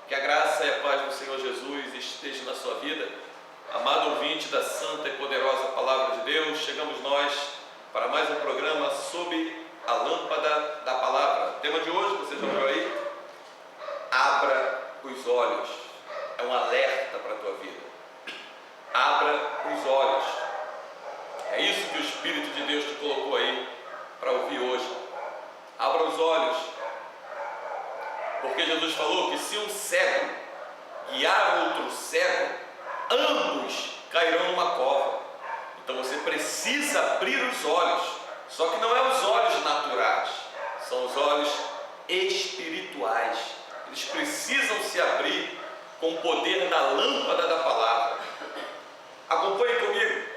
Que a graça e a paz do Senhor Jesus esteja na sua vida. Amado ouvinte da santa e poderosa Palavra de Deus, chegamos nós para mais um programa sob a lâmpada da Palavra. O tema de hoje, você já viu aí? Abra os olhos. É um alerta para a tua vida. Abra os olhos. É isso que o Espírito de Deus te colocou aí para ouvir hoje. Abra os olhos. Porque Jesus falou que se um cego guiar outro cego, ambos cairão numa cova. Então você precisa abrir os olhos. Só que não é os olhos naturais, são os olhos espirituais. Eles precisam se abrir com o poder da lâmpada da palavra. Acompanhe comigo.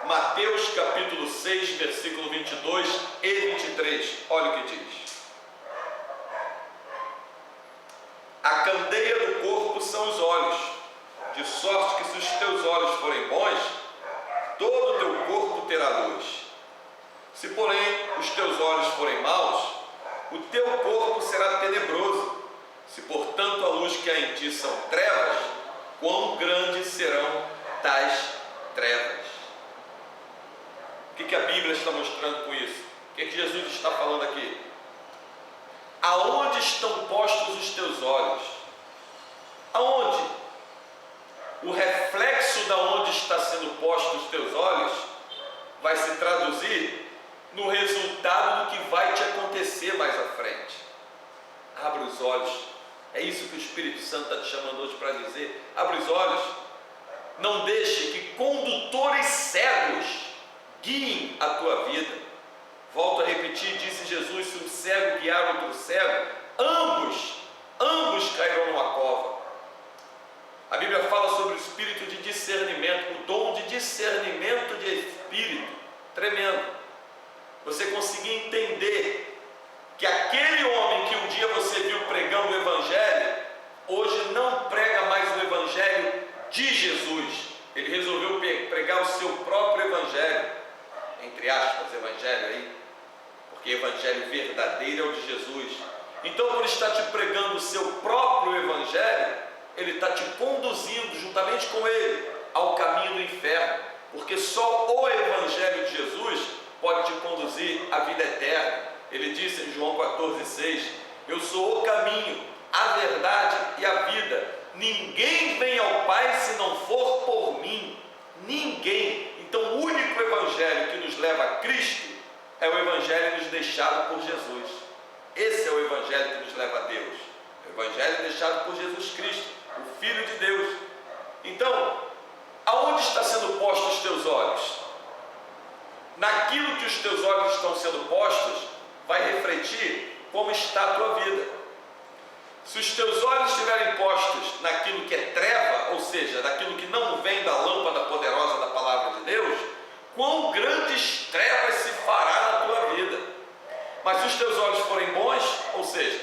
Mateus capítulo 6, versículo 22 e 23. Olha o que diz. A candeia do corpo são os olhos, de sorte que se os teus olhos forem bons, todo o teu corpo terá luz. Se, porém, os teus olhos forem maus, o teu corpo será tenebroso. Se, portanto, a luz que há em ti são trevas, quão grandes serão tais trevas? O que a Bíblia está mostrando com isso? O que Jesus está falando aqui? Aonde estão postos os teus olhos? Aonde? O reflexo de onde está sendo postos os teus olhos vai se traduzir no resultado do que vai te acontecer mais à frente. Abre os olhos. É isso que o Espírito Santo está te chamando hoje para dizer. Abre os olhos. Não deixe que condutores cegos guiem a tua vida. Volto a repetir, disse Jesus, se um cego guiar outro cego, ambos cairão numa cova. A Bíblia fala sobre o espírito de discernimento, o dom de discernimento de espírito. Tremendo. Você conseguir entender que aquele homem que um dia você viu pregando o Evangelho, hoje não prega mais o Evangelho de Jesus. Ele resolveu pregar o seu próprio Evangelho, entre aspas, Evangelho aí, porque Evangelho verdadeiro é o de Jesus. Então, por estar te pregando o seu próprio Evangelho, ele está te conduzindo juntamente com ele ao caminho do inferno, porque só o Evangelho de Jesus pode te conduzir à vida eterna. Ele disse em João 14,6: eu sou o caminho, a verdade e a vida. Ninguém vem ao Pai se não for por mim. Ninguém. Então o único Evangelho que nos leva a Cristo é o Evangelho nos deixado por Jesus. Esse é o Evangelho que nos leva a Deus. O Evangelho deixado por Jesus Cristo, o Filho de Deus. Então, aonde está sendo postos os teus olhos? Naquilo que os teus olhos estão sendo postos, vai refletir como está a tua vida. Se os teus olhos estiverem postos naquilo que é treva, ou seja, naquilo que não vem da lâmpada poderosa da palavra de Deus, quão grandes trevas se fará na tua vida. Mas se os teus olhos forem bons, ou seja,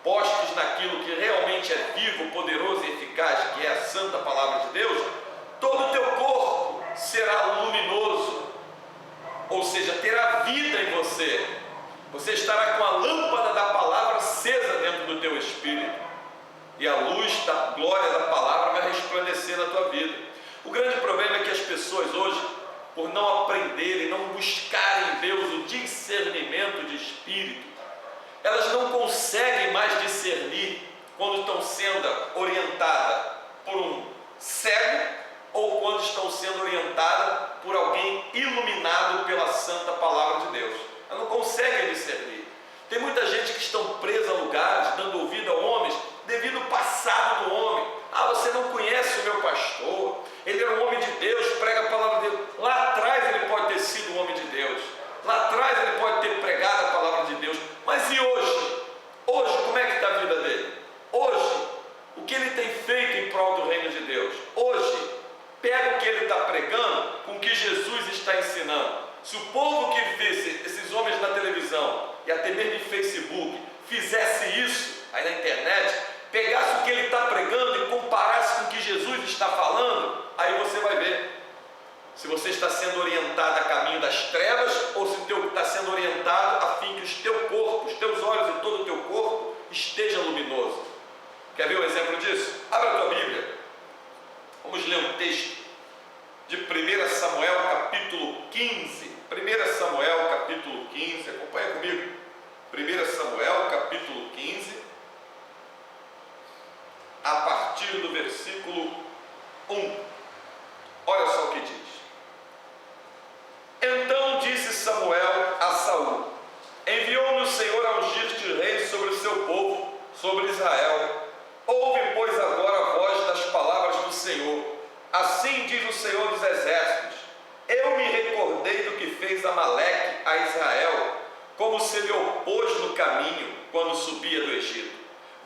postos naquilo que realmente é vivo, poderoso e eficaz, que é a santa palavra de Deus, todo o teu corpo será luminoso, ou seja, terá vida em você. Você estará com a lâmpada da palavra acesa dentro do teu espírito, e a luz da glória da palavra vai resplandecer na tua vida. O grande problema é que as pessoas hoje, por não aprenderem, não buscarem em Deus o discernimento de espírito, elas não conseguem mais discernir quando estão sendo orientadas por um cego ou quando estão sendo orientadas por alguém iluminado pela santa palavra de Deus. Elas não conseguem discernir. Tem muita gente que estão presa a lugares, dando ouvido a homens, devido ao passado do homem. Você não conhece o meu pastor, ele era um homem de Deus, prega a palavra de Deus. Lá atrás ele pode ter sido um homem de Deus, lá atrás ele pode ter pregado a palavra de Deus, mas e hoje? Hoje, como é que está a vida dele? Hoje, o que ele tem feito em prol do reino de Deus? Hoje, pega o que ele está pregando com o que Jesus está ensinando. Se o povo que visse esses homens na televisão e até mesmo em Facebook fizesse isso aí na internet, pegasse o que ele está pregando e comparasse com o que Jesus está falando, aí você vai ver se você está sendo orientado a caminho das trevas ou se está sendo orientado a fim que o teu corpo, os teus olhos e todo o teu corpo esteja luminoso. Quer ver um exemplo disso? Abra a tua Bíblia. Vamos ler um texto de 1 Samuel capítulo 15. 1 Samuel capítulo 15, acompanha comigo. 1 Samuel capítulo 15, a partir do versículo 1. Olha só o que diz. Então disse Samuel a Saul: enviou-me o Senhor a ungir-te rei sobre o seu povo, sobre Israel. Ouve, pois, agora a voz das palavras do Senhor. Assim diz o Senhor dos Exércitos: eu me recordei do que fez Amaleque a Israel, como se lhe opôs no caminho quando subia do Egito.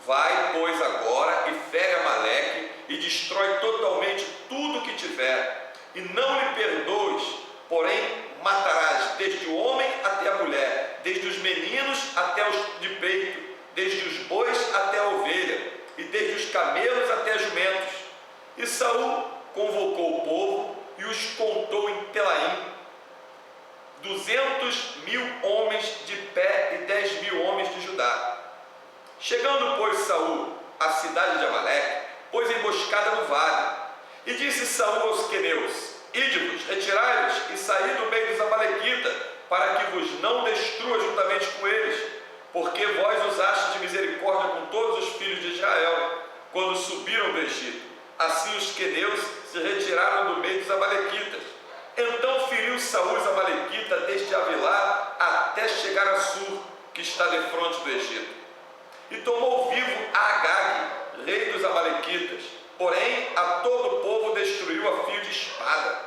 Vai, pois, agora e fere Amaleque e destrói totalmente tudo que tiver, e não lhe perdoes, porém matarás desde o homem até a mulher, desde os meninos até os de peito, desde os bois até a ovelha, e desde os camelos até jumentos. E Saul convocou o povo e os contou em Telaim, 200.000 homens de pé e 10.000 homens de Judá. Chegando, pois, Saul à cidade de Amaleque, pôs emboscada no vale. E disse Saul aos queneus: ide-vos, retirai-vos e saí do meio dos amalequitas, para que vos não destrua juntamente com eles, porque vós usastes de misericórdia com todos os filhos de Israel, quando subiram do Egito. Assim os queneus se retiraram do meio dos amalequitas. Então feriu Saul os amalequitas desde Avilá até chegar a Sur, que está defronte do Egito. E tomou vivo Agag, rei dos amalequitas, porém a todo o povo destruiu a fio de espada.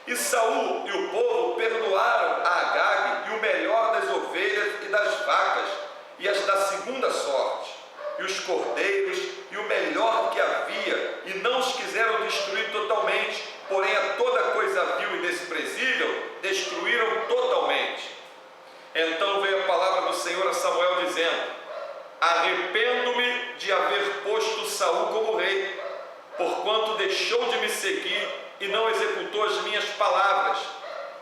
E Saul e o povo perdoaram a Agag e o melhor das ovelhas e das vacas, e as da segunda sorte, e os cordeiros e o melhor que havia, e não os quiseram destruir totalmente, porém a toda coisa vil e desprezível destruíram totalmente. Então veio a palavra do Senhor a Samuel dizendo: arrependo-me de haver posto Saul como rei, porquanto deixou de me seguir e não executou as minhas palavras.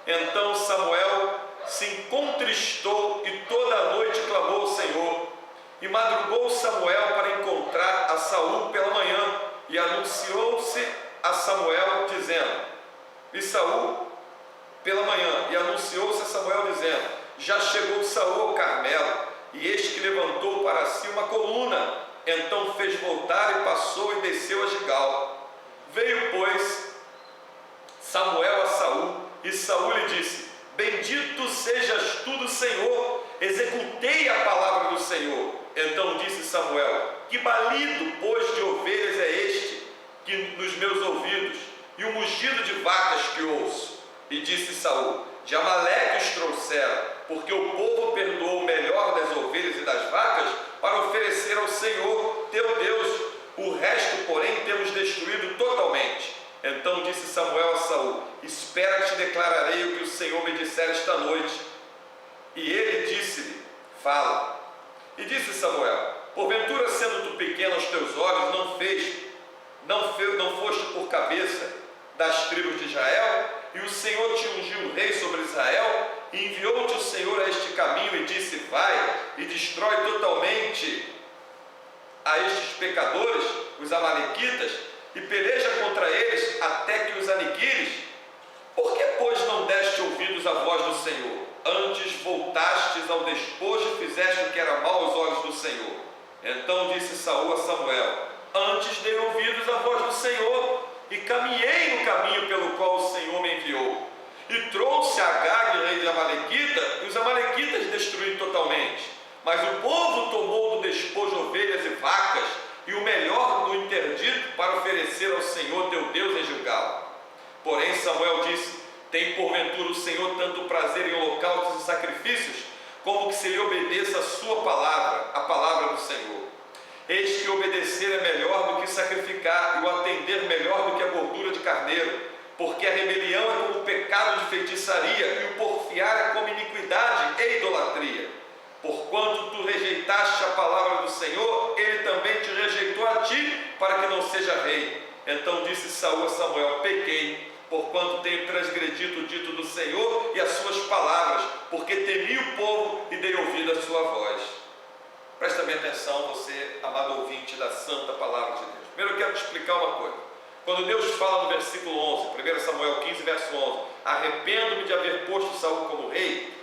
Então Samuel se contristou e toda a noite clamou ao Senhor. E madrugou Samuel para encontrar a Saul pela manhã, e anunciou-se a Samuel dizendo, anunciou-se a Samuel dizendo: já chegou Saul ao Carmelo, e este que levantou para si uma coluna. Então fez voltar e passou e desceu a Gigal. Veio, pois, Samuel a Saul, e Saul lhe disse: bendito sejas tu do Senhor, executei a palavra do Senhor. Então disse Samuel: que balido, pois, de ovelhas é este que nos meus ouvidos, e o mugido de vacas que ouço? E disse Saul: de Amaleque os trouxeram, porque o povo perdoou o melhor das ovelhas e das vacas para oferecer ao Senhor teu Deus. O resto, porém, temos destruído totalmente. Então disse Samuel a Saul: espera que te declararei o que o Senhor me disser esta noite. E ele disse-lhe: fala. E disse Samuel: porventura, sendo tu pequeno aos teus olhos, não foste por cabeça das tribos de Israel? E o Senhor te ungiu rei sobre Israel? E enviou-te o Senhor a este caminho e disse: vai e destrói totalmente a estes pecadores, os amalequitas, e peleja contra eles até que os aniquiles? Por que, pois, não deste ouvidos à voz do Senhor? Antes voltastes ao despojo e fizeste o que era mau aos olhos do Senhor. Então disse Saul a Samuel: antes dei ouvidos à voz do Senhor, e caminhei no caminho pelo qual o Senhor me enviou. E trouxe Agag, rei de Amalequita, e os amalequitas destruí totalmente. Mas o povo tomou do despojo ovelhas e vacas, e o melhor do interdito para oferecer ao Senhor teu Deus em Gilgal. Porém Samuel disse: tem porventura o Senhor tanto prazer em holocaustos e sacrifícios, como que se lhe obedeça a sua palavra, a palavra do Senhor? Eis que obedecer é melhor do que sacrificar, e o atender melhor do que a gordura de carneiro, porque a rebelião é como o pecado de feitiçaria, e o porfiar é como iniquidade e idolatria. Porquanto tu rejeitaste a palavra do Senhor, ele também te rejeitou a ti, para que não seja rei. Então disse Saul a Samuel: pequei, porquanto tenho transgredido o dito do Senhor e as suas palavras, porque temi o povo e dei ouvido à sua voz. Presta bem atenção, você, amado ouvinte da santa palavra de Deus. Primeiro eu quero te explicar uma coisa. Quando Deus fala no versículo 11, 1 Samuel 15, verso 11, arrependo-me de haver posto Saul como rei.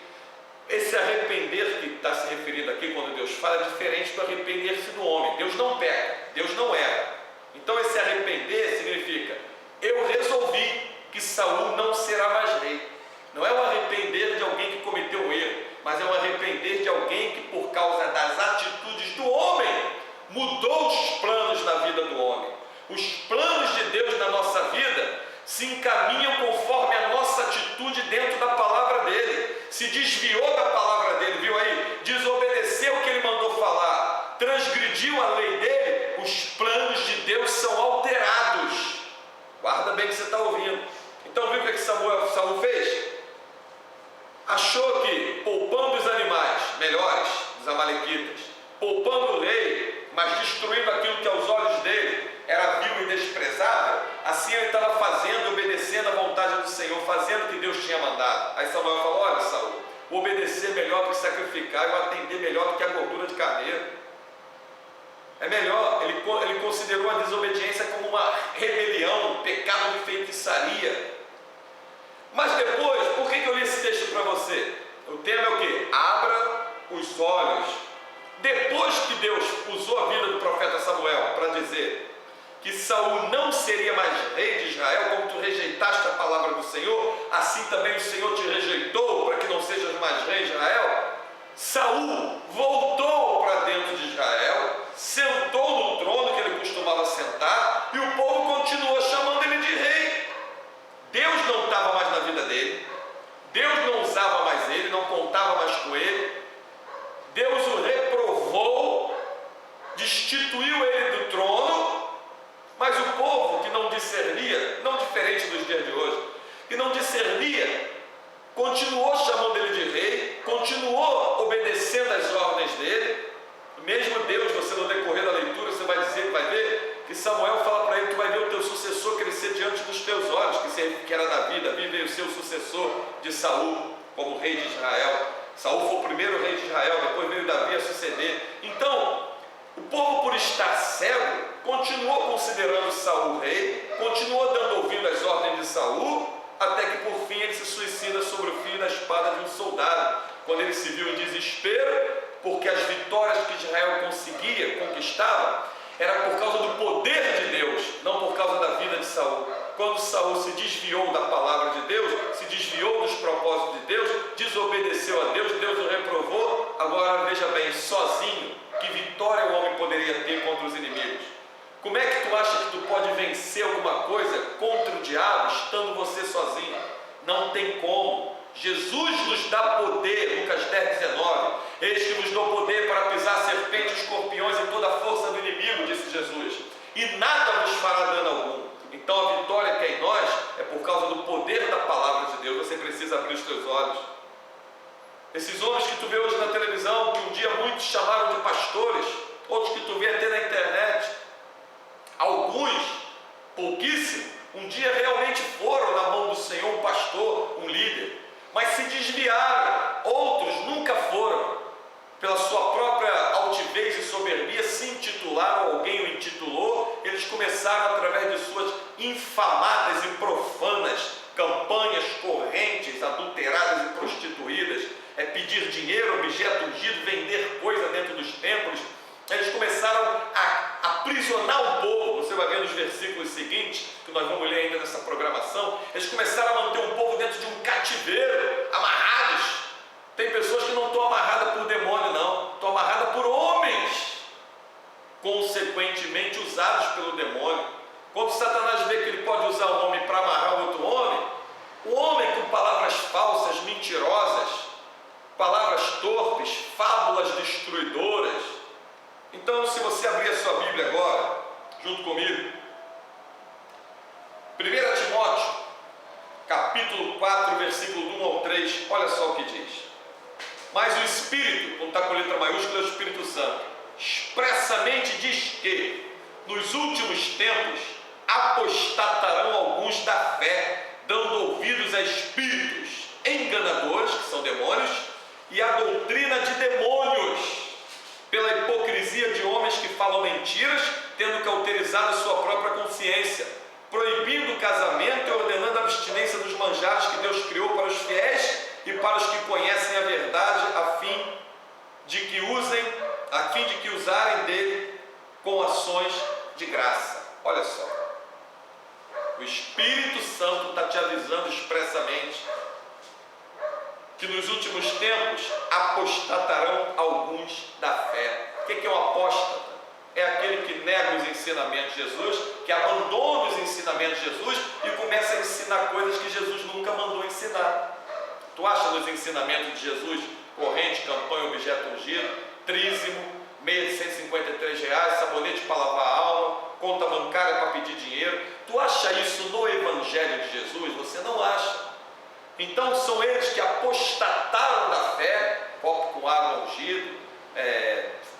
Esse arrepender que está se referindo aqui, quando Deus fala, é diferente do arrepender-se do homem. Deus não peca, Deus não erra. Então esse arrepender significa, eu resolvi que Saul não será mais rei. Não é o arrepender de alguém que cometeu um erro, mas é o arrepender de alguém que, por causa das atitudes do homem, mudou os planos na vida do homem. Os planos de Deus na nossa vida se encaminham conforme a nossa atitude dentro da palavra dele. Se desviou da palavra dele, viu aí? Desobedeceu o que ele mandou falar, transgrediu a lei dele, os planos de Deus são alterados. Guarda bem o que você está ouvindo. Então viu o que Saul fez? Achou que poupando os animais melhores dos amalequitas, poupando o rei, mas destruindo aquilo que aos olhos dele era vil e desprezável, assim ele estava fazendo, obedecendo a vontade do Senhor, fazendo o que Deus tinha mandado. Aí Samuel falou, olha Saul, o obedecer é melhor do que sacrificar, e o atender melhor do que a gordura de carneiro. É melhor, ele considerou a desobediência como uma rebelião, um pecado de feitiçaria. Mas depois, por que eu li esse texto para você? O tema é o quê? Abra os olhos. Depois que Deus usou a vida do profeta Samuel para dizer que Saul não seria mais rei de Israel, como tu rejeitaste a palavra do Senhor, assim também o Senhor te rejeitou para que não sejas mais rei de Israel. Saul voltou para dentro de Israel, sentou no trono que ele costumava sentar, e o povo continuou chamando ele de rei. Deus não estava mais na vida dele, Deus não usava mais ele, não contava mais com ele, Deus o reprovou, destituiu ele do trono, mas o povo que não discernia, não diferente dos dias de hoje, que não discernia, continuou chamando ele de rei, continuou obedecendo às ordens dele. Mesmo Deus, você no decorrer da leitura, você vai ver que Samuel fala para ele que vai ver o teu sucessor crescer diante dos teus olhos, que era Davi. Davi veio ser o sucessor de Saul como rei de Israel. Saul foi o primeiro rei de Israel, depois veio Davi a suceder. Então, o povo, por estar cego, continuou considerando Saul rei, continuou dando ouvido às ordens de Saul, até que por fim ele se suicida sobre o fio da espada de um soldado, quando ele se viu em desespero, porque as vitórias que Israel conquistava, era por causa do poder de Deus, não por causa da vida de Saul. Quando Saul se desviou da palavra de Deus, se desviou dos propósitos de Deus, desobedeceu a Deus, Deus o reprovou. Agora veja bem, sozinho, que vitória o homem poderia ter contra os inimigos? Como é que tu acha que tu pode vencer alguma coisa contra o diabo estando você sozinho? Não tem como. Jesus nos dá poder, Lucas 10:19. Eis que vos dou poder para pisar serpentes, escorpiões e toda a força do inimigo, disse Jesus, e nada vos fará dano algum. Então a vitória que é em nós é por causa do poder da palavra de Deus. Você precisa abrir os teus olhos. Esses homens que tu vê hoje na televisão, que um dia muitos chamaram de pastores, outros que tu vê até na internet, alguns, pouquíssimos, um dia realmente foram na mão do Senhor, um pastor, um líder, mas se desviaram. Outros nunca foram, pela sua própria altivez e soberbia, se intitularam, alguém o intitulou, eles começaram através de suas infamadas e profanas campanhas, correntes, adulteradas e prostituídas, pedir dinheiro, objeto ungido, vender coisa dentro dos templos. Eles começaram a aprisionar o povo. Você vai ver nos versículos seguintes, que nós vamos ler ainda nessa programação. Eles começaram a manter o povo dentro de um cativeiro, amarrados. Tem pessoas que não estão amarradas por demônio, não, estão amarradas por homens, consequentemente usados pelo demônio. Quando Satanás vê que ele pode usar um homem para amarrar outro homem, o homem com palavras falsas, mentirosas, palavras torpes, fábulas destruidoras. Então, se você abrir a sua Bíblia agora, junto comigo, 1 Timóteo, capítulo 4, versículo 1 ao 3, olha só o que diz. Mas o Espírito, quando está com letra maiúscula, é o Espírito Santo, expressamente diz que, nos últimos tempos, apostatarão alguns da fé, dando ouvidos a espíritos enganadores, que são demônios, e a doutrina de demônios. pela hipocrisia de homens que falam mentiras, tendo cauterizado sua própria consciência, proibindo o casamento e ordenando a abstinência dos manjares que Deus criou para os fiéis e para os que conhecem a verdade, a fim de que usarem dele com ações de graça. Olha só, o Espírito Santo está te avisando expressamente que nos últimos tempos apostatarão alguns da fé. O que é um apóstata? É aquele que nega os ensinamentos de Jesus, que abandona os ensinamentos de Jesus e começa a ensinar coisas que Jesus nunca mandou ensinar. Tu acha nos ensinamentos de Jesus corrente, campanha, objeto ungido, trízimo, meia de R$153, sabonete para lavar a alma, conta bancária para pedir dinheiro? Tu acha isso no Evangelho de Jesus? Você não acha. Então são eles que apostataram da fé, copo com água ungido,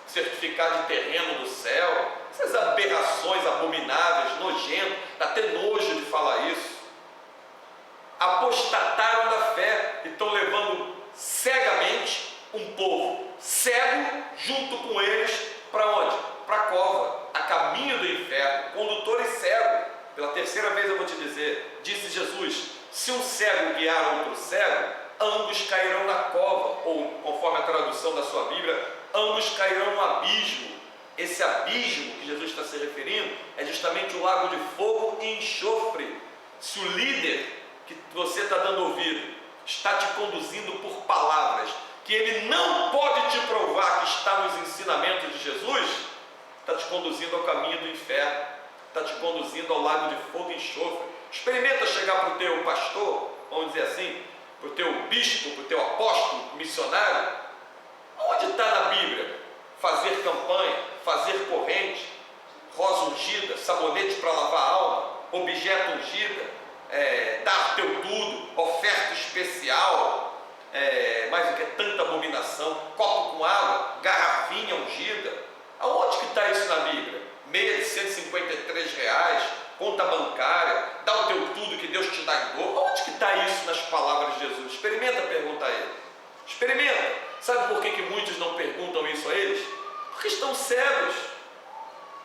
certificado de terreno do céu, essas aberrações abomináveis, nojentas, dá até nojo de falar isso. Apostataram da fé e estão levando cegamente um povo cego junto com eles para onde? Para a cova, a caminho do inferno, condutores cegos. Pela terceira vez eu vou te dizer, disse Jesus: se um cego guiar outro cego, ambos cairão na cova, ou conforme a tradução da sua Bíblia, ambos cairão no abismo. Esse abismo que Jesus está se referindo é justamente o lago de fogo e enxofre. Se o líder que você está dando ouvido está te conduzindo por palavras que ele não pode te provar que está nos ensinamentos de Jesus, está te conduzindo ao caminho do inferno, está te conduzindo ao lago de fogo e enxofre. Experimenta chegar para o teu pastor, vamos dizer assim, para o teu bispo, para o teu apóstolo, missionário. Onde está na Bíblia fazer campanha, fazer corrente, rosa ungida, sabonete para lavar a alma, objeto ungida, dar teu tudo, oferta especial, mais do que tanta abominação, copo com água, garrafinha ungida? Aonde que está isso na Bíblia? Meia de R$153, conta bancária, dá o teu tudo que Deus te dá em dobro. Onde que está isso nas palavras de Jesus? Experimenta perguntar a ele. Experimenta. Sabe por que muitos não perguntam isso a eles? Porque estão cegos.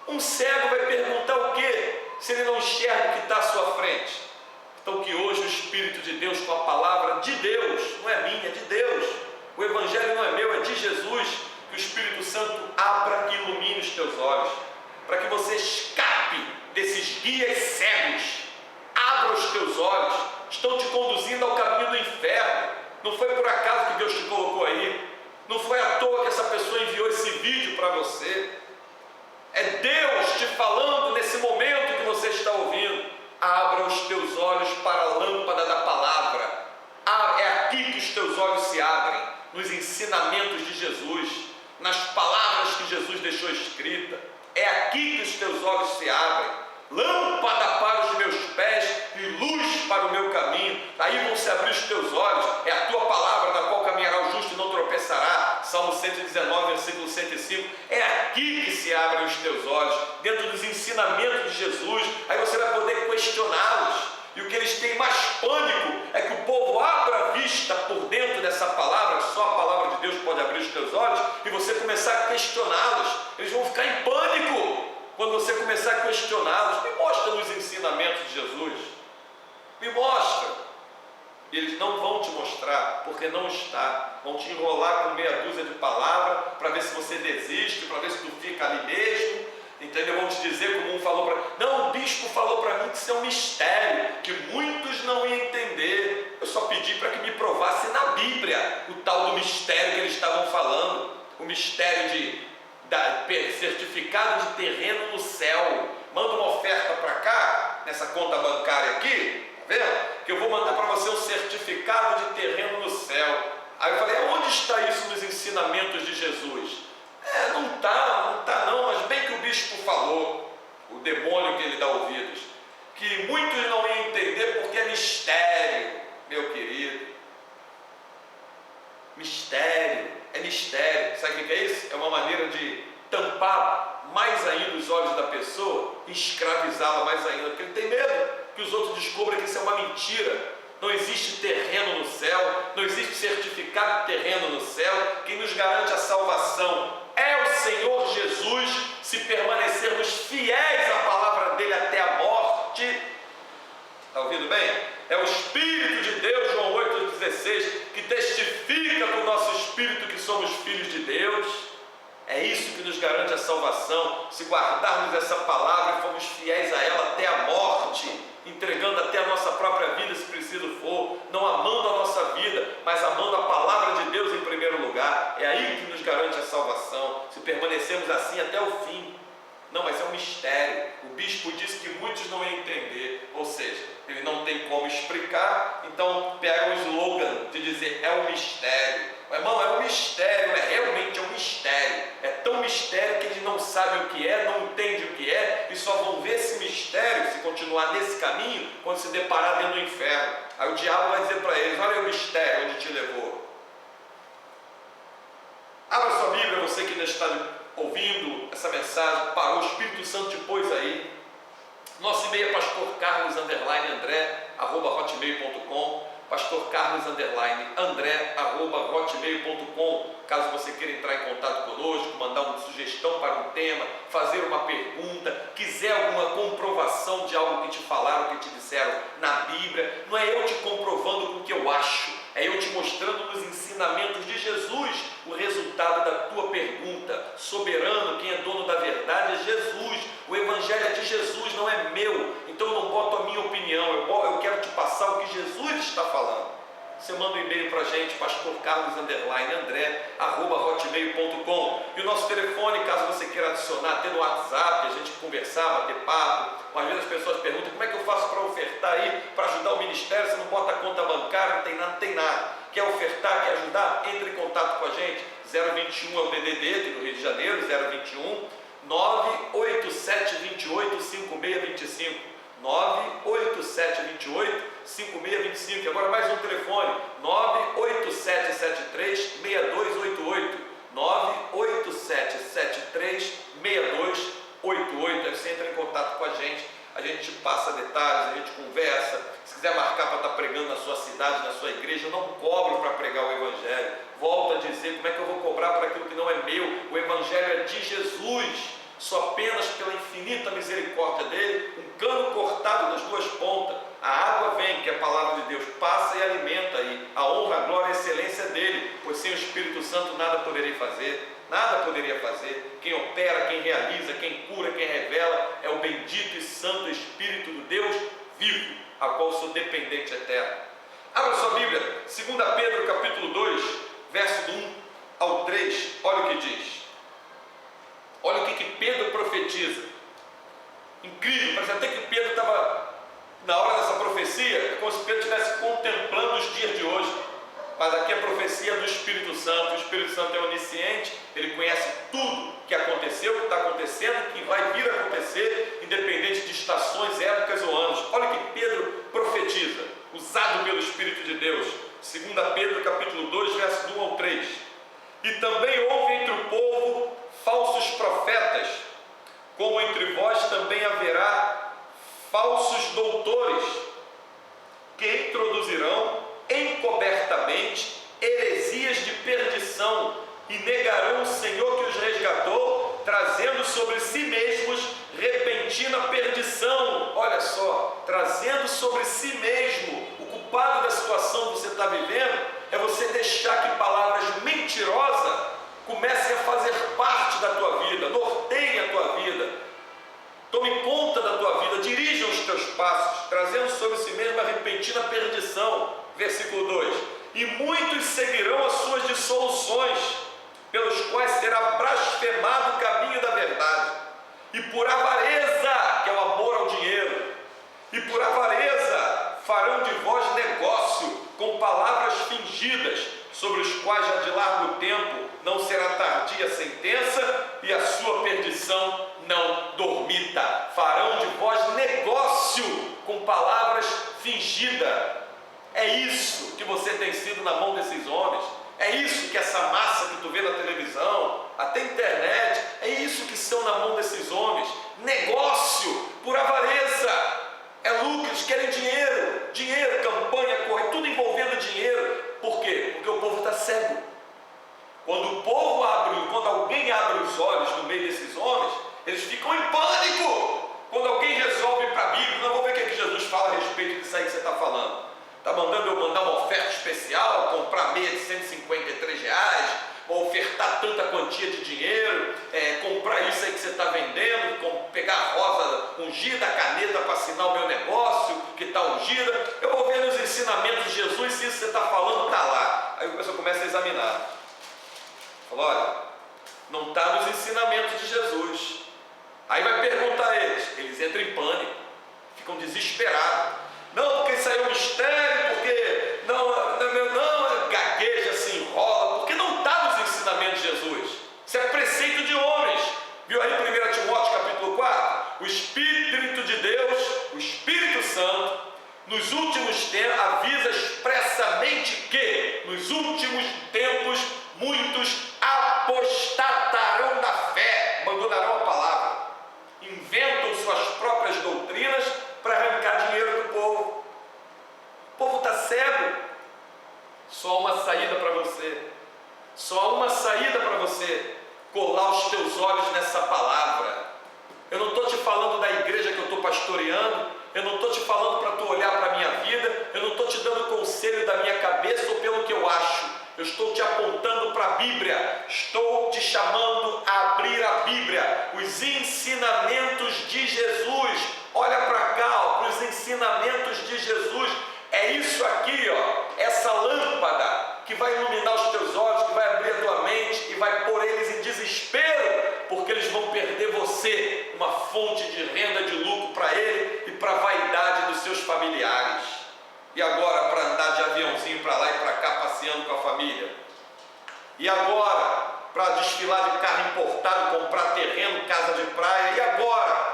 Um cego vai perguntar o quê se ele não enxerga o que está à sua frente? Então que hoje o Espírito de Deus, com a palavra de Deus, não é minha, é de Deus, o Evangelho não é meu, é de Jesus, que o Espírito Santo abra e ilumine os teus olhos, para que você escape desses guias cegos. Abra os teus olhos, estão te conduzindo ao caminho do inferno. Não foi por acaso que Deus te colocou aí, não foi à toa que essa pessoa enviou esse vídeo para você. É Deus te falando nesse momento que você está ouvindo. Abra os teus olhos para a lâmpada da palavra. É aqui que os teus olhos se abrem, nos ensinamentos de Jesus, nas palavras que Jesus deixou escrita. É aqui que os teus olhos se abrem. Lâmpada para os meus pés e luz para o meu caminho. Aí vão se abrir os teus olhos. É a tua palavra na qual caminhará o justo e não tropeçará. Salmo 119, versículo 105. É aqui que se abrem os teus olhos, dentro dos ensinamentos de Jesus. Aí você vai poder questioná-los. E o que eles têm mais pânico é que o povo abra a vista por dentro dessa palavra, que só a palavra de Deus pode abrir os teus olhos, e você começar a questioná-los. Eles vão ficar em pânico quando você começar a questioná-los. Me mostra nos ensinamentos de Jesus. Me mostra. E eles não vão te mostrar, porque não está. Vão te enrolar com meia dúzia de palavras, para ver se você desiste, para ver se tu fica ali mesmo. Entendeu? Vão te dizer, como um falou para mim. Não, o bispo falou para mim que isso é um mistério, que muitos não iam entender. Eu só pedi para que me provasse na Bíblia o tal do mistério que eles estavam falando. O mistério de certificado de terreno no céu. Manda uma oferta para cá, nessa conta bancária aqui, tá vendo? Que eu vou mandar para você um certificado de terreno no céu. Aí eu falei, onde está isso nos ensinamentos de Jesus? Não está não, mas bem que o bispo falou, o demônio que ele dá ouvidos, que muitos não iam entender porque é mistério, meu querido. Mistério, é mistério. Sabe o que é isso? É uma maneira de tampar mais ainda os olhos da pessoa e escravizá-la mais ainda, porque ele tem medo que os outros descubram que isso é uma mentira. Não existe terreno no céu, não existe certificado de terreno no céu. Quem nos garante a salvação é o Senhor Jesus, se permanecermos fiéis à palavra dele até a morte. Está ouvindo bem? É o Espírito de Deus, João 8,16, que testifica com o nosso espírito que somos filhos de Deus. É isso que nos garante a salvação, se guardarmos essa palavra e formos fiéis a ela até a morte, entregando até a nossa própria vida, se preciso for, não amando a nossa vida, mas amando a palavra de Deus em primeiro lugar. É aí que nos garante a salvação, se permanecermos assim até o fim. Não, mas é um mistério. O bispo disse que muitos não iam entender, ou seja, ele não tem como explicar, então pega o slogan de dizer é um mistério. Mas, irmão, é um mistério, realmente é um mistério. É tão mistério que eles não sabem o que é, não entendem o que é, e só vão ver esse mistério, se continuar nesse caminho, quando se deparar dentro do inferno. Aí o diabo vai dizer para eles: olha o mistério onde te levou. Abra sua Bíblia, você que ainda está ouvindo essa mensagem, para o Espírito Santo te pôs aí. Nosso e-mail é pastorcarlos_andré@hotmail.com, pastorcarlos_andré@hotmail.com. Caso você queira entrar em contato conosco, mandar uma sugestão para um tema, fazer uma pergunta, quiser alguma comprovação de algo que te falaram, que te disseram na Bíblia, não é eu te comprovando com o que eu acho, é eu te mostrando nos ensinamentos de Jesus o resultado da tua pergunta. Soberano, quem é dono da verdade é Jesus. O Evangelho é de Jesus, não é meu. Então eu não boto a minha opinião, eu quero te passar o que Jesus está falando. Você manda um e-mail para a gente, pastorcarlos_andré@hotmail.com. E o nosso telefone, caso você queira adicionar, ter no WhatsApp, a gente conversar, bater papo. Às vezes as pessoas perguntam: como é que eu faço para ofertar aí, para ajudar o ministério? Você não bota a conta bancária, não tem nada. Quer ofertar, quer ajudar? Entre em contato com a gente. 021 é o DDD aqui do Rio de Janeiro, 021 987285625. 987285625. Agora mais um telefone: 987736288. 987736288. Aí você entra em contato com a gente te passa detalhes, a gente conversa. Se quiser marcar para estar pregando na sua cidade, na sua igreja, eu não cobro para pregar o Evangelho. Volto a dizer: como é que eu vou cobrar por aquilo que não é meu? O Evangelho é de Jesus. Só apenas pela infinita misericórdia dele, um cano cortado das duas pontas. A água vem, que é a palavra de Deus, passa e alimenta aí. A honra, a glória e a excelência é dele, pois sem o Espírito Santo nada poderei fazer. Nada poderia fazer. Quem opera, quem realiza, quem cura, quem revela é o bendito e santo Espírito do Deus vivo, a qual sou dependente eterno. Abra sua Bíblia, 2 Pedro capítulo 2, verso do 1 ao 3, olha o que diz. Olha o que Pedro profetiza. Incrível, parece até que Pedro estava, na hora dessa profecia, é como se Pedro estivesse contemplando os dias de hoje. Mas aqui é a profecia do Espírito Santo. O Espírito Santo é onisciente, ele conhece tudo que aconteceu, que está acontecendo, que vai vir a acontecer, independente de estações, épocas ou anos. Olha o que Pedro profetiza, usado pelo Espírito de Deus. 2 Pedro capítulo 2, verso 1 ao 3. E também houve entre o povo falsos profetas, como entre vós também haverá falsos doutores, que introduzirão encobertamente heresias de perdição, e negarão o Senhor que os resgatou, trazendo sobre si mesmos repentina perdição. Olha só, trazendo sobre si mesmo. O culpado da situação que você está vivendo é você deixar que palavras mentirosas comecem a fazer parte da tua vida, norteiem a tua vida, tome conta da tua vida, dirijam os teus passos, trazendo sobre si mesmo a repentina perdição. Versículo 2: e muitos seguirão as suas dissoluções, pelos quais será blasfemado o caminho da verdade, e por avareza, que é o amor ao dinheiro, e por avareza farão de vós negócio com palavras fingidas, sobre os quais já de largo tempo não será tardia a sentença, e a sua perdição não dormita. Farão de vós negócio com palavras fingidas. É isso que você tem sido na mão desses homens. É isso que essa massa que tu vê na televisão, até internet, é isso que são na mão desses homens. Negócio por avareza. É lucro, eles querem dinheiro. Dinheiro, campanha, corre, tudo envolvendo dinheiro. Por quê? Porque o povo está cego. Quando alguém abre os olhos Eles ficam em pânico quando alguém resolve ir para a Bíblia. Não, vou ver o que é que Jesus fala a respeito disso aí que você está falando. Está mandando eu mandar uma oferta especial, comprar meia de R$153, ou ofertar tanta quantia de dinheiro, comprar isso aí que você está vendendo, pegar a rosa ungida, a caneta para assinar o meu negócio, que está ungida. Eu vou ver nos ensinamentos de Jesus se isso que você está falando está lá. Aí a pessoa começa a examinar. Fala, olha, não está nos ensinamentos de Jesus. Aí vai perguntar a eles entram em pânico, ficam desesperados. Não, porque isso aí é um mistério, porque não, gagueja, se enrola, porque não está nos ensinamentos de Jesus. Isso é preceito de homens. Viu aí 1 Timóteo capítulo 4? O Espírito de Deus, o Espírito Santo, nos últimos tempos, avisa expressamente que nos últimos tempos muitos apostatarão da fé, abandonarão a palavra, inventam suas próprias doutrinas para arrancar dinheiro do povo. O povo está cego. Só há uma saída para você. Só há uma saída para você colar os teus olhos nessa palavra. Eu não estou te falando da igreja que eu estou pastoreando. Eu não estou te falando para tu olhar para a minha vida. Eu não estou te dando conselho da minha cabeça ou pelo que eu acho. Eu estou te apontando para a Bíblia. Estou te chamando a abrir a Bíblia. Os ensinamentos de Jesus. Olha para cá, para os ensinamentos de Jesus. É isso aqui, essa lâmpada que vai iluminar os teus olhos, que vai abrir a tua mente e vai pôr eles em desespero, porque eles vão perder você, uma fonte de renda, de lucro para ele e para a vaidade dos seus familiares. E agora para andar de aviãozinho para lá e para cá, passeando com a família. E agora para desfilar de carro importado, comprar terreno, casa de praia. E agora,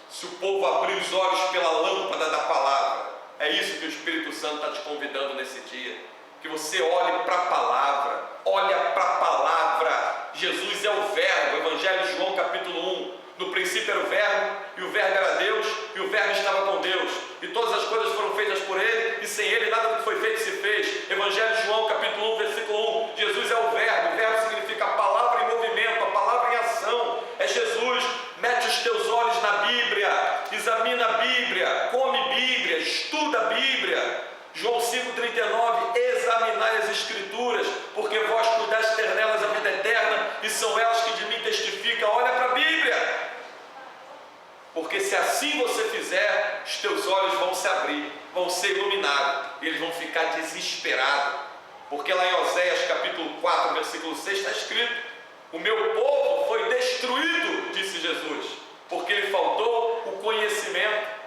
se o povo abrir os olhos pela lâmpada da palavra. É isso que o Espírito Santo está te convidando nesse dia. Que você olhe para a palavra. Olha para a palavra. Jesus é o Verbo. Evangelho de João capítulo 1. No princípio era o Verbo, e o Verbo era Deus, e o Verbo estava com Deus. E todas as coisas foram feitas por Ele, e sem Ele nada do que foi feito se fez. Evangelho de João capítulo 1, versículo 1. Jesus é o Verbo. O Verbo significa a palavra em movimento, a palavra em ação. É Jesus. Mete os teus olhos na Bíblia, examina a Bíblia, come Bíblia, estuda a Bíblia. João 5,39, examinai as Escrituras, porque vós cuidais ter nelas a vida eterna, e são elas que de mim testificam. Olha para a Bíblia, porque se assim você fizer, os teus olhos vão se abrir, vão ser iluminados, e eles vão ficar desesperados, porque lá em Oséias capítulo 4, versículo 6 está escrito: o meu povo foi destruído, disse Jesus, porque lhe faltou o conhecimento.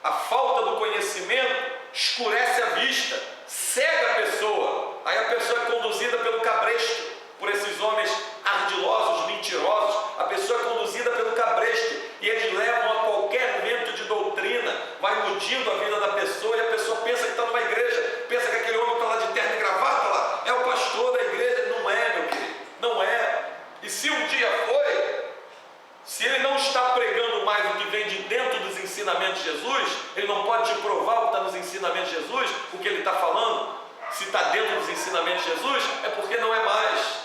A falta do conhecimento escurece a vista, cega a pessoa. Aí a pessoa é conduzida pelo cabresto, por esses homens ardilosos, mentirosos. A pessoa é conduzida pelo cabresto, e eles levam a qualquer vento de doutrina, vai iludindo a vida da pessoa, e a pessoa pensa que está numa igreja, pensa que aquele homem que está lá de terno e gravata lá é o pastor da igreja. Não é, meu querido, não é. E se um dia foi, se ele não está pregando mais o que vem de dentro dos ensinamentos de Jesus, ele não pode te provar o que está nos ensinamentos de Jesus, o que ele está falando. Se está dentro dos ensinamentos de Jesus, é porque não é mais.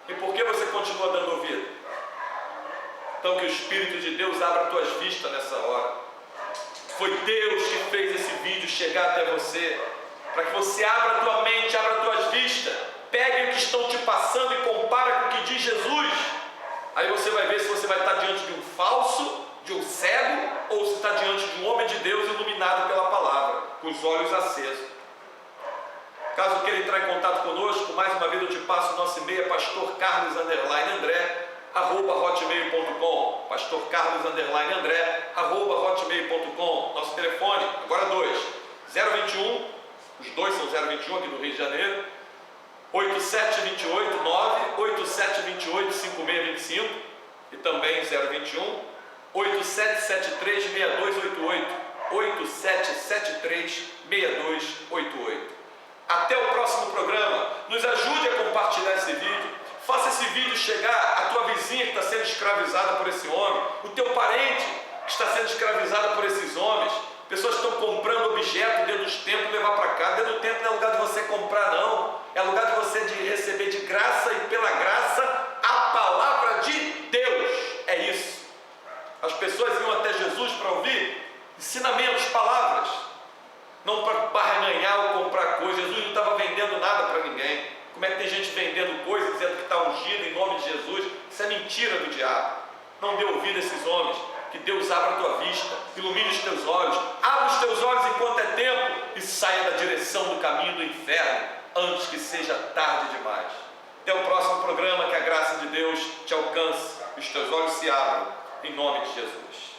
E por que você continua dando ouvido? Então que o Espírito de Deus abra as tuas vistas nessa hora. Foi Deus que fez esse vídeo chegar até você, para que você abra a tua mente, abra as tuas vistas, pegue o que estão te passando e compara com o que diz Jesus. Aí você vai ver se você vai estar diante de um falso, de um cego, ou se está diante de um homem de Deus iluminado pela palavra, com os olhos acesos. Caso queira entrar em contato conosco, mais uma vez eu te passo o nosso e-mail, pastorcarlos_andré@hotmail.com, pastorcarlos_andré@hotmail.com. Nosso telefone, agora 021, os dois são 021 aqui do Rio de Janeiro, 8728 98728 5625, e também 021 8773 6288, 8773 6288. Até o próximo programa. Nos ajude a compartilhar esse vídeo. Faça esse vídeo chegar à tua vizinha que está sendo escravizada por esse homem, o teu parente que está sendo escravizado por esses homens. Pessoas estão comprando objetos dentro dos templos, levar para cá. Dentro do templo não é lugar de você comprar, não. É lugar de você receber de graça, e pela graça a palavra de Deus. É isso. As pessoas iam até Jesus para ouvir ensinamentos, palavras, não para barganhar ou comprar coisas. Jesus não estava vendendo nada para ninguém. Como é que tem gente vendendo coisas, dizendo que está ungido em nome de Jesus? Isso é mentira do diabo. Não dê ouvido a esses homens. Que Deus abra a tua vista, ilumine os teus olhos, abra os teus olhos enquanto é tempo e saia da direção do caminho do inferno antes que seja tarde demais. Até o próximo programa, que a graça de Deus te alcance e os teus olhos se abram, em nome de Jesus.